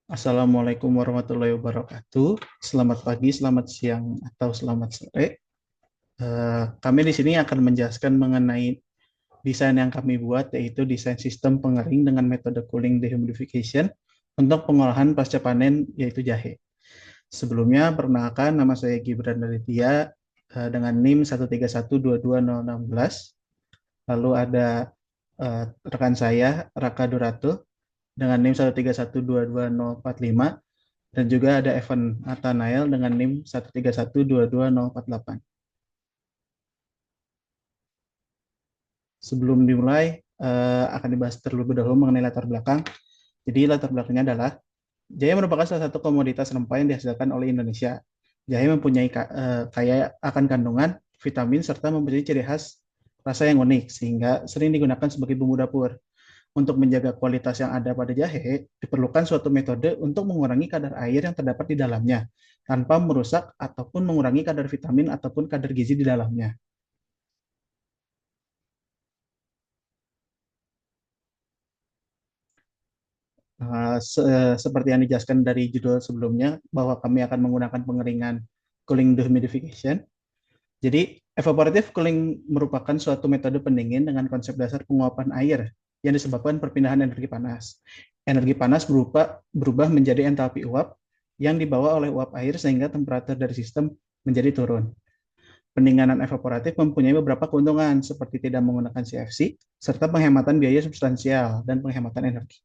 Assalamualaikum warahmatullahi wabarakatuh. Selamat pagi, selamat siang, atau selamat sore. Kami di sini akan menjelaskan mengenai desain yang kami buat, yaitu desain sistem pengering dengan metode cooling dehumidification untuk pengolahan pasca panen, yaitu jahe. Sebelumnya, perkenalkan nama saya Gibran Raditya dengan NIM 1312216. Lalu ada rekan saya Raka Durato dengan NIM 131224045. Dan juga ada Evan Nathanael dengan NIM 131224048. Sebelum dimulai, akan dibahas terlebih dahulu mengenai latar belakang. Jadi latar belakangnya adalah jahe merupakan salah satu komoditas rempah yang dihasilkan oleh Indonesia. Jahe mempunyai kaya akan kandungan vitamin serta mempunyai ciri khas rasa yang unik sehingga sering digunakan sebagai bumbu dapur. Untuk menjaga kualitas yang ada pada jahe, diperlukan suatu metode untuk mengurangi kadar air yang terdapat di dalamnya, tanpa merusak ataupun mengurangi kadar vitamin ataupun kadar gizi di dalamnya. Seperti yang dijelaskan dari judul sebelumnya, bahwa kami akan menggunakan pengeringan cooling dehumidification. Jadi, evaporative cooling merupakan suatu metode pendingin dengan konsep dasar penguapan air yang disebabkan perpindahan energi panas. Energi panas berubah menjadi entalpi uap yang dibawa oleh uap air sehingga temperatur dari sistem menjadi turun. Pendinginan evaporatif mempunyai beberapa keuntungan seperti tidak menggunakan CFC serta penghematan biaya substansial dan penghematan energi.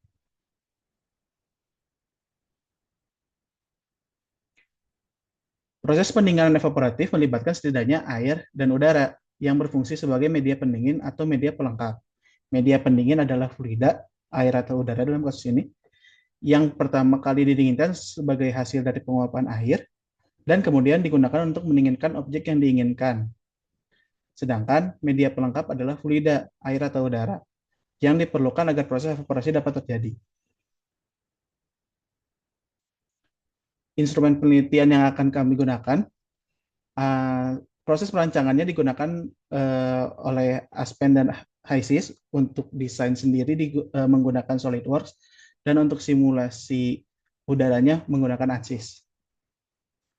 Proses pendinginan evaporatif melibatkan setidaknya air dan udara yang berfungsi sebagai media pendingin atau media pelengkap. Media pendingin adalah fluida, air atau udara dalam kasus ini, yang pertama kali didinginkan sebagai hasil dari penguapan air dan kemudian digunakan untuk mendinginkan objek yang diinginkan. Sedangkan media pelengkap adalah fluida, air atau udara, yang diperlukan agar proses evaporasi dapat terjadi. Instrumen penelitian yang akan kami gunakan, proses perancangannya digunakan oleh Aspen dan HiSys untuk desain sendiri menggunakan SolidWorks dan untuk simulasi udaranya menggunakan ANSYS.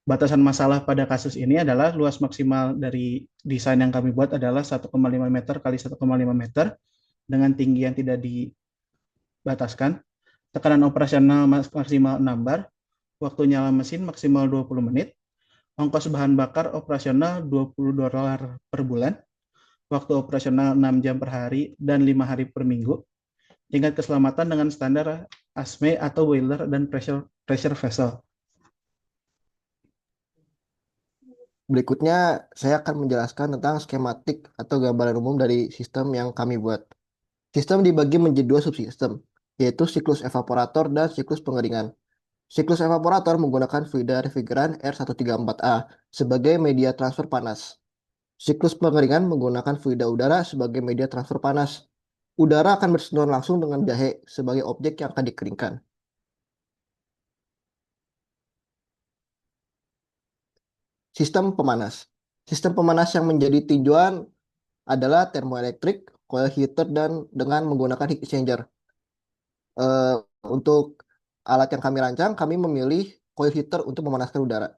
Batasan masalah pada kasus ini adalah luas maksimal dari desain yang kami buat adalah 1,5 meter kali 1,5 meter dengan tinggi yang tidak dibataskan. Tekanan operasional maksimal 6 bar, waktu nyala mesin maksimal 20 menit, ongkos bahan bakar operasional $20 per bulan, waktu operasional 6 jam per hari dan 5 hari per minggu, tingkat keselamatan dengan standar ASME atau boiler dan pressure vessel. Berikutnya, saya akan menjelaskan tentang skematik atau gambaran umum dari sistem yang kami buat. Sistem dibagi menjadi dua subsistem, yaitu siklus evaporator dan siklus pengeringan. Siklus evaporator menggunakan fluida refrigeran R134A sebagai media transfer panas. Siklus pengeringan menggunakan fluida udara sebagai media transfer panas. Udara akan bersentuhan langsung dengan jahe sebagai objek yang akan dikeringkan. Sistem pemanas. Sistem pemanas yang menjadi tinjauan adalah termoelektrik, coil heater, dan dengan menggunakan heat exchanger. Eh, untuk alat yang kami rancang, kami memilih coil heater untuk memanaskan udara.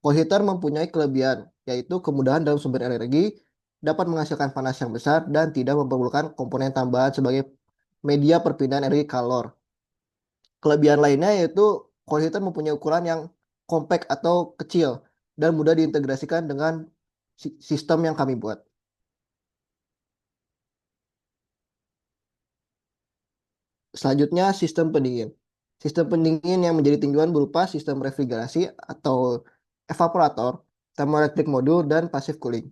Coil heater mempunyai kelebihan, yaitu kemudahan dalam sumber energi, dapat menghasilkan panas yang besar, dan tidak memerlukan komponen tambahan sebagai media perpindahan energi kalor. Kelebihan lainnya yaitu coil heater mempunyai ukuran yang compact atau kecil dan mudah diintegrasikan dengan sistem yang kami buat. Selanjutnya, sistem pendingin. Sistem pendingin yang menjadi tinjauan berupa sistem refrigerasi atau evaporator, thermoelectric module, dan passive cooling.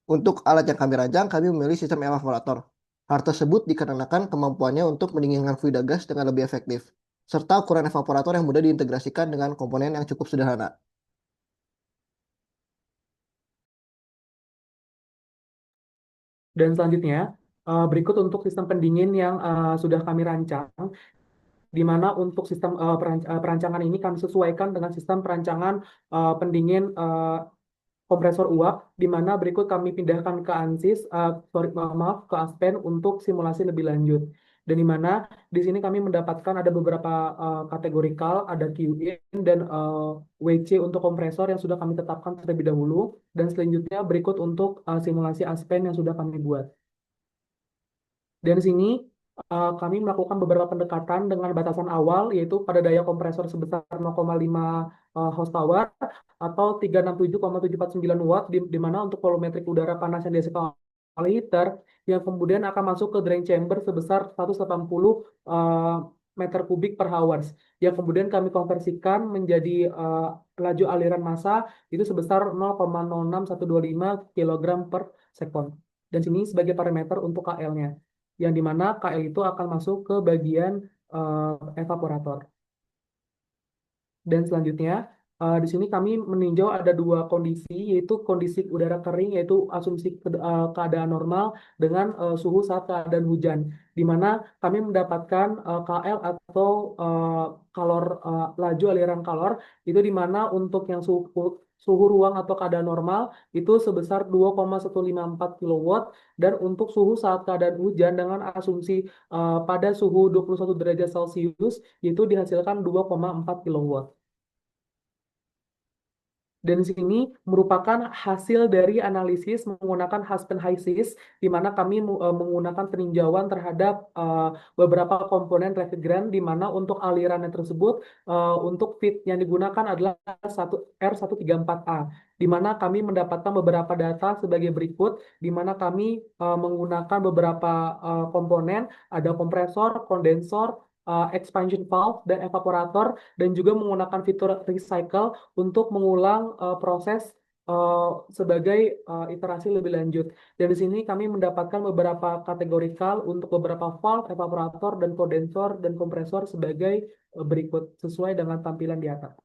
Untuk alat yang kami rancang, kami memilih sistem evaporator. Hal tersebut dikarenakan kemampuannya untuk mendinginkan fluida gas dengan lebih efektif, serta ukuran evaporator yang mudah diintegrasikan dengan komponen yang cukup sederhana. Dan selanjutnya, berikut untuk sistem pendingin yang sudah kami rancang, di mana untuk sistem perancangan ini kami sesuaikan dengan sistem perancangan pendingin kompresor uap, di mana berikut kami pindahkan ke ANSYS, maaf, ke Aspen untuk simulasi lebih lanjut. Dan di mana di sini kami mendapatkan ada beberapa kategorikal, ada QIN dan WC untuk kompresor yang sudah kami tetapkan terlebih dahulu. Dan selanjutnya berikut untuk simulasi Aspen yang sudah kami buat. Dan di sini kami melakukan beberapa pendekatan dengan batasan awal, yaitu pada daya kompresor sebesar 0,5 horsepower atau 367,749 watt, di mana untuk volumetrik udara panas yang dihasilkan oleh heater, yang kemudian akan masuk ke drain chamber sebesar 180 meter kubik per hours, yang kemudian kami konversikan menjadi laju aliran massa itu sebesar 0,06125 kilogram per sekon. Dan sini sebagai parameter untuk KL-nya, yang dimana KL itu akan masuk ke bagian evaporator. Dan selanjutnya, di sini kami meninjau ada dua kondisi, yaitu kondisi udara kering, yaitu asumsi keadaan normal dengan suhu saat keadaan hujan, di mana kami mendapatkan KL atau kalor, laju aliran kalor, itu di mana untuk yang suhu ruang atau keadaan normal itu sebesar 2,154 kilowatt, dan untuk suhu saat keadaan hujan dengan asumsi pada suhu 21 derajat Celcius itu dihasilkan 2,4 kilowatt. Dan di sini merupakan hasil dari analisis menggunakan Husband HYSYS, di mana kami menggunakan peninjauan terhadap beberapa komponen refrigeran, di mana untuk alirannya tersebut untuk feed yang digunakan adalah R134A, di mana kami mendapatkan beberapa data sebagai berikut, di mana kami menggunakan beberapa komponen, ada kompresor, kondensor, expansion valve, dan evaporator, dan juga menggunakan fitur recycle untuk mengulang proses sebagai iterasi lebih lanjut. Dan di sini kami mendapatkan beberapa kategorikal untuk beberapa valve, evaporator, dan kondensor, dan kompresor sebagai berikut, sesuai dengan tampilan di atas.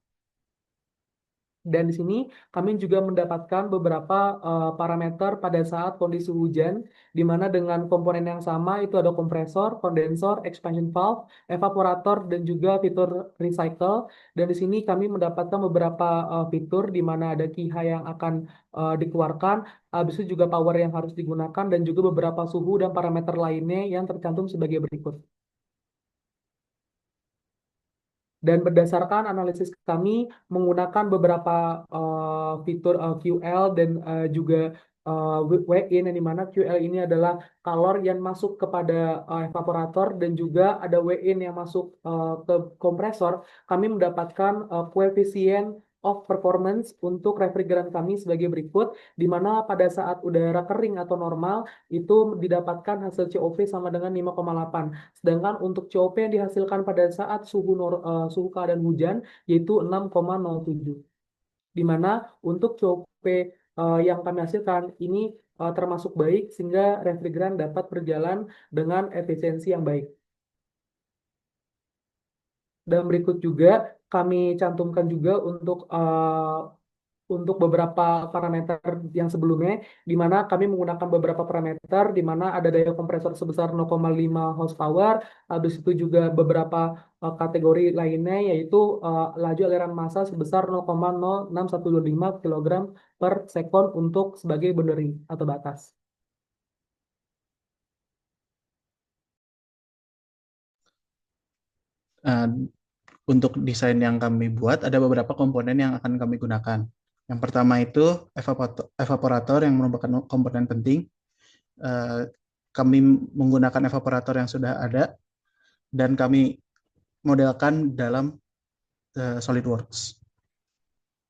Dan di sini kami juga mendapatkan beberapa parameter pada saat kondisi hujan, di mana dengan komponen yang sama itu ada kompresor, kondensor, expansion valve, evaporator, dan juga fitur recycle. Dan di sini kami mendapatkan beberapa fitur, di mana ada KIH yang akan dikeluarkan, habis itu juga power yang harus digunakan, dan juga beberapa suhu dan parameter lainnya yang tercantum sebagai berikut. Dan berdasarkan analisis kami menggunakan beberapa fitur QL dan juga WIN, yang dimana QL ini adalah kalor yang masuk kepada evaporator, dan juga ada WIN yang masuk ke kompresor. Kami mendapatkan koefisien of performance untuk refrigeran kami sebagai berikut, di mana pada saat udara kering atau normal itu didapatkan hasil COP sama dengan 5,8. Sedangkan untuk COP yang dihasilkan pada saat suhu keadaan hujan yaitu 6,07. Di mana untuk COP yang kami hasilkan ini termasuk baik, sehingga refrigeran dapat berjalan dengan efisiensi yang baik. Dan berikut juga kami cantumkan juga untuk beberapa parameter yang sebelumnya, di mana kami menggunakan beberapa parameter, di mana ada daya kompresor sebesar 0,5 horsepower, habis itu juga beberapa kategori lainnya, yaitu laju aliran massa sebesar 0,06125 kilogram per sekon untuk sebagai boundary atau batas. Untuk desain yang kami buat, ada beberapa komponen yang akan kami gunakan. Yang pertama itu evaporator yang merupakan komponen penting. Kami menggunakan evaporator yang sudah ada dan kami modelkan dalam SolidWorks.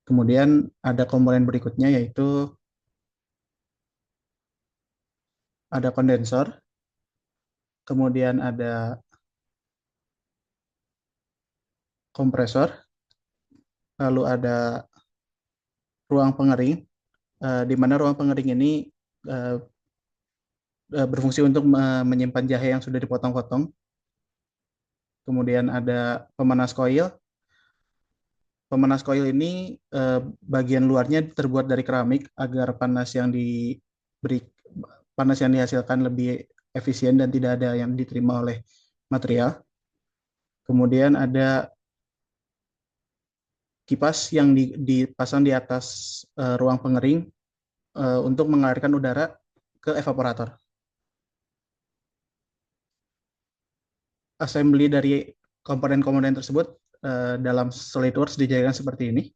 Kemudian ada komponen berikutnya, yaitu ada kondensor, kemudian ada kompresor, lalu ada ruang pengering, di mana ruang pengering ini berfungsi untuk menyimpan jahe yang sudah dipotong-potong. Kemudian ada pemanas koil. Pemanas koil ini bagian luarnya terbuat dari keramik agar panas yang dihasilkan lebih efisien dan tidak ada yang diterima oleh material. Kemudian ada kipas yang dipasang di atas ruang pengering untuk mengalirkan udara ke evaporator. assembly dari komponen-komponen tersebut dalam SolidWorks dijadikan seperti ini.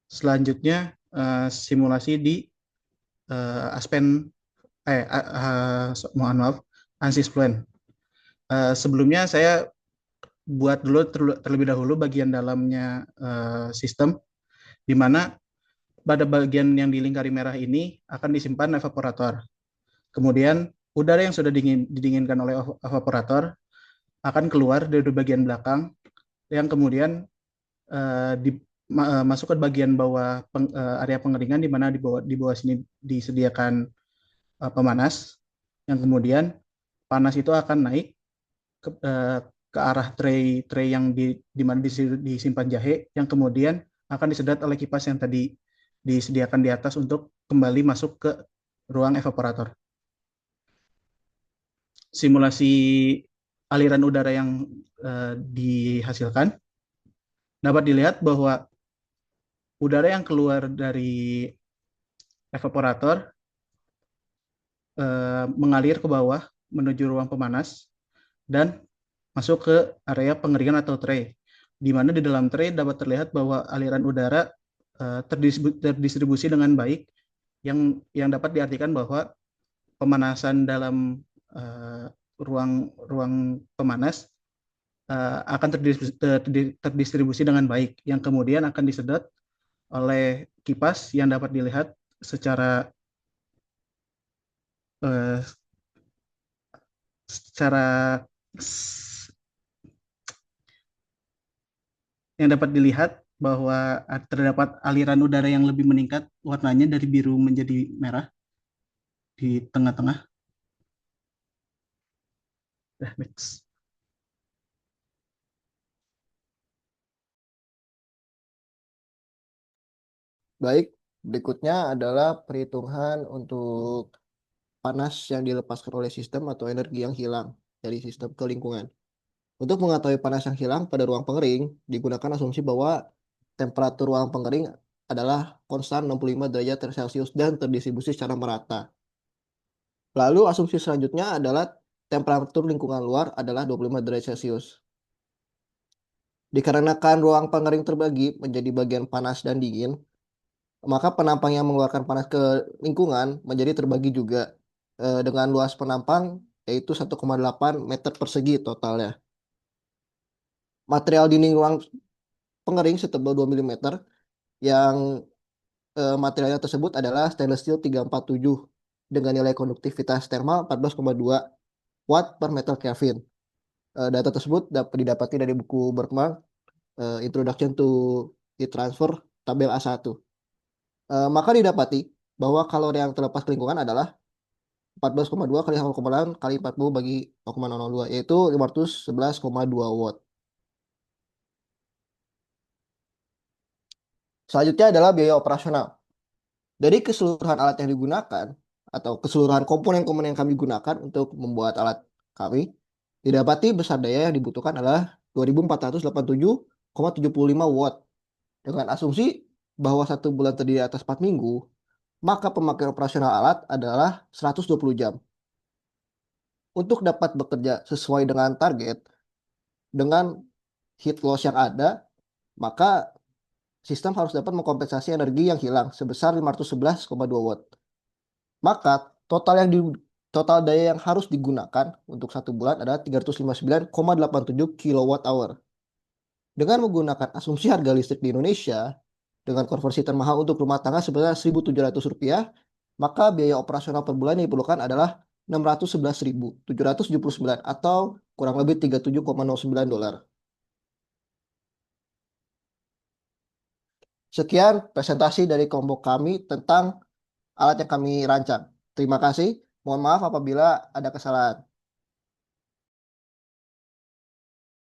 Selanjutnya simulasi di Aspen mohon maaf, ANSYS Plan. Sebelumnya saya buat dulu terlebih dahulu bagian dalamnya sistem, di mana pada bagian yang dilingkari merah ini akan disimpan evaporator. Kemudian udara yang sudah didinginkan oleh evaporator akan keluar dari bagian belakang, yang kemudian masuk ke bagian bawah area pengeringan, di mana di bawah sini disediakan pemanas, yang kemudian panas itu akan naik ke arah tray yang di mana disimpan jahe, yang kemudian akan disedot oleh kipas yang tadi disediakan di atas untuk kembali masuk ke ruang evaporator. Simulasi aliran udara yang dihasilkan dapat dilihat bahwa udara yang keluar dari evaporator mengalir ke bawah menuju ruang pemanas dan masuk ke area pengeringan atau tray, di mana di dalam tray dapat terlihat bahwa aliran udara terdistribusi dengan baik, yang dapat diartikan bahwa pemanasan dalam ruang pemanas akan terdistribusi dengan baik, yang kemudian akan disedot oleh kipas yang dapat dilihat secara yang dapat dilihat bahwa terdapat aliran udara yang lebih meningkat warnanya dari biru menjadi merah di tengah-tengah. Next. Baik, berikutnya adalah perhitungan untuk panas yang dilepaskan oleh sistem atau energi yang hilang dari sistem ke lingkungan. Untuk mengetahui panas yang hilang pada ruang pengering, digunakan asumsi bahwa temperatur ruang pengering adalah konstan 65 derajat Celcius dan terdistribusi secara merata. Lalu asumsi selanjutnya adalah temperatur lingkungan luar adalah 25 derajat Celcius. Dikarenakan ruang pengering terbagi menjadi bagian panas dan dingin, maka penampang yang mengeluarkan panas ke lingkungan menjadi terbagi juga dengan luas penampang yaitu 1,8 meter persegi totalnya. Material dinding ruang pengering setebal 2 mm yang materialnya tersebut adalah stainless steel 347 dengan nilai konduktivitas thermal 14,2 watt per meter Kelvin. Data tersebut dapat didapati dari buku Bergman Introduction to Heat Transfer tabel A1. Maka didapati bahwa kalori yang terlepas ke lingkungan adalah 14,2 kali 0,8 kali 40 bagi 0,002 yaitu 511,2 watt. Selanjutnya adalah biaya operasional. Dari keseluruhan alat yang digunakan atau keseluruhan komponen-komponen yang kami gunakan untuk membuat alat kami, didapati besar daya yang dibutuhkan adalah 2487,75 watt. Dengan asumsi bahwa satu bulan terdiri atas 4 minggu, maka pemakaian operasional alat adalah 120 jam. Untuk dapat bekerja sesuai dengan target, dengan heat loss yang ada, maka sistem harus dapat mengkompensasi energi yang hilang sebesar 511,2 watt. Maka total daya yang harus digunakan untuk satu bulan adalah 359,87 kWh. Dengan menggunakan asumsi harga listrik di Indonesia dengan konversi termahal untuk rumah tangga sebesar Rp1.700, maka biaya operasional per bulan yang diperlukan adalah 611.779 atau kurang lebih $37,09. Sekian presentasi dari kelompok kami tentang alat yang kami rancang. Terima kasih. Mohon maaf apabila ada kesalahan.